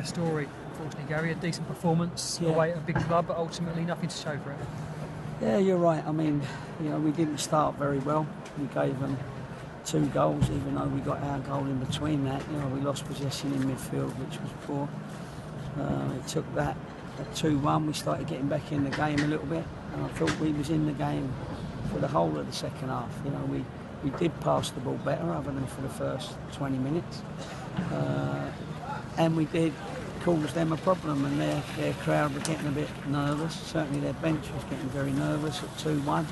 familiar story, unfortunately, Gary. A decent performance away at a big club, but ultimately nothing to show for it. Yeah, you're right. I mean, we didn't start very well. We gave them 2 goals, even though we got our goal in between that. We lost possession in midfield, which was poor. It took that at 2-1. We started getting back in the game a little bit, and I thought we was in the game for the whole of the second half. We did pass the ball better, other than for the first 20 minutes, and we did cause them a problem, and their crowd were getting a bit nervous. Certainly their bench was getting very nervous at 2-1,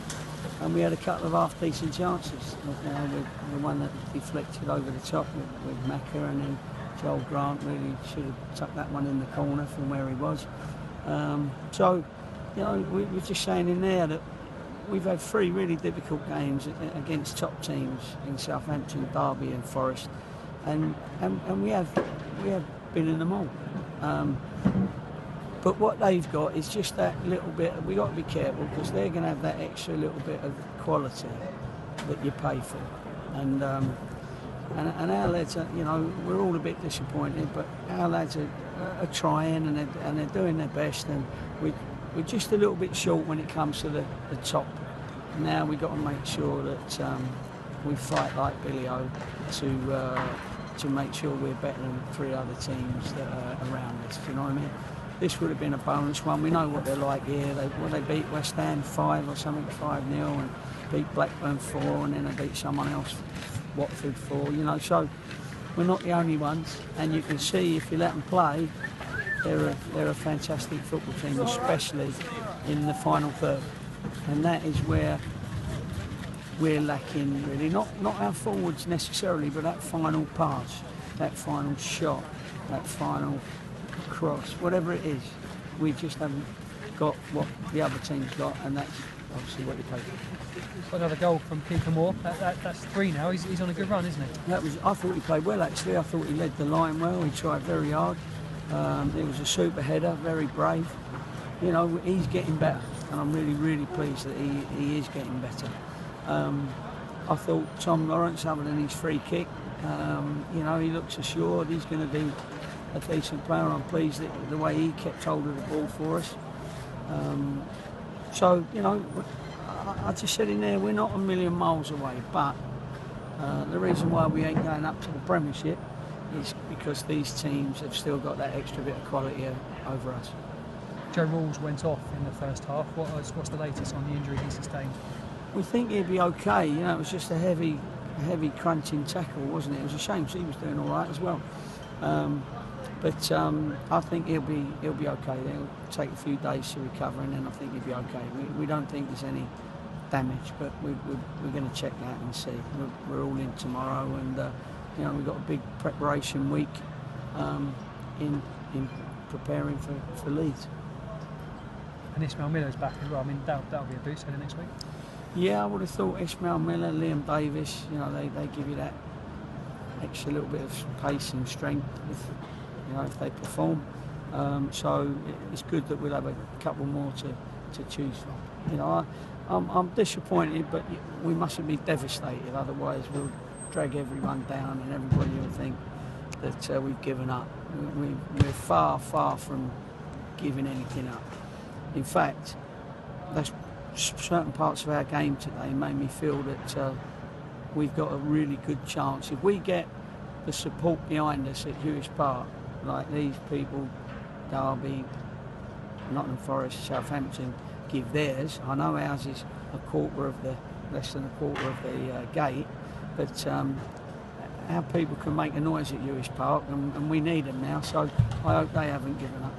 and we had a couple of half-decent chances. With the one that deflected over the top with Macca, and then Joel Grant really should have tucked that one in the corner from where he was. We were just saying in there that we've had 3 really difficult games against top teams in Southampton, Derby and Forest, and we have been in them all. But what they've got is just that little bit. We've got to be careful, because they're going to have that extra little bit of quality that you pay for. And our lads are, we're all a bit disappointed, but our lads are trying, and they're doing their best, and we're just a little bit short when it comes to the top. Now we've got to make sure that we fight like Billy O to make sure we're better than 3 other teams that are around us. Do you know what I mean? This would have been a bonus one. We know what they're like here. They beat West Ham 5 or something, 5-0, and beat Blackburn 4, and then they beat someone else, Watford 4. So we're not the only ones, and you can see if you let them play, they're a fantastic football team, especially in the final third, and that is where we're lacking really. Not our forwards necessarily, but that final pass, that final shot, that final cross, whatever it is, we just haven't got what the other team's got, and that's obviously what you pay for. Another goal from Keeper Moore. That's 3 now. He's on a good run, isn't he? I thought he played well, actually. I thought he led the line well. He tried very hard. It was a super header, very brave. He's getting better, and I'm really, really pleased that he is getting better. I thought Tom Lawrence, other than his free kick, he looks assured. He's going to be a decent player. I'm pleased that the way he kept hold of the ball for us. I just said in there, we're not a million miles away, but the reason why we ain't going up to the Premiership is because these teams have still got that extra bit of quality over us. Joe Rawls went off in the first half. What's the latest on the injury he sustained? We think he'd be okay. It was just a heavy crunching tackle, wasn't it? It was a shame, because he was doing all right as well. But I think he'll be okay. It'll take a few days to recover, and then I think he'll be okay. We don't think there's any damage, but we're going to check that and see. We're all in tomorrow, and we've got a big preparation week in preparing for Leeds. And Ismail Miller's back as well. I mean, that'll be a boost for the next week. Yeah, I would have thought Ismail Miller, Liam Davis, they give you that extra little bit of pace and strength if they perform. So it's good that we'll have a couple more to choose from. I'm disappointed, but we mustn't be devastated. Otherwise, we'll drag everyone down, and everybody will think that we've given up. We're far, far from giving anything up. In fact, that's certain parts of our game today made me feel that we've got a really good chance. If we get the support behind us at Hewish Park, like these people, Derby, Nottingham Forest, Southampton, give theirs. I know ours is less than a quarter of the gate, but our people can make a noise at Hewish Park, and we need them now, so I hope they haven't given up.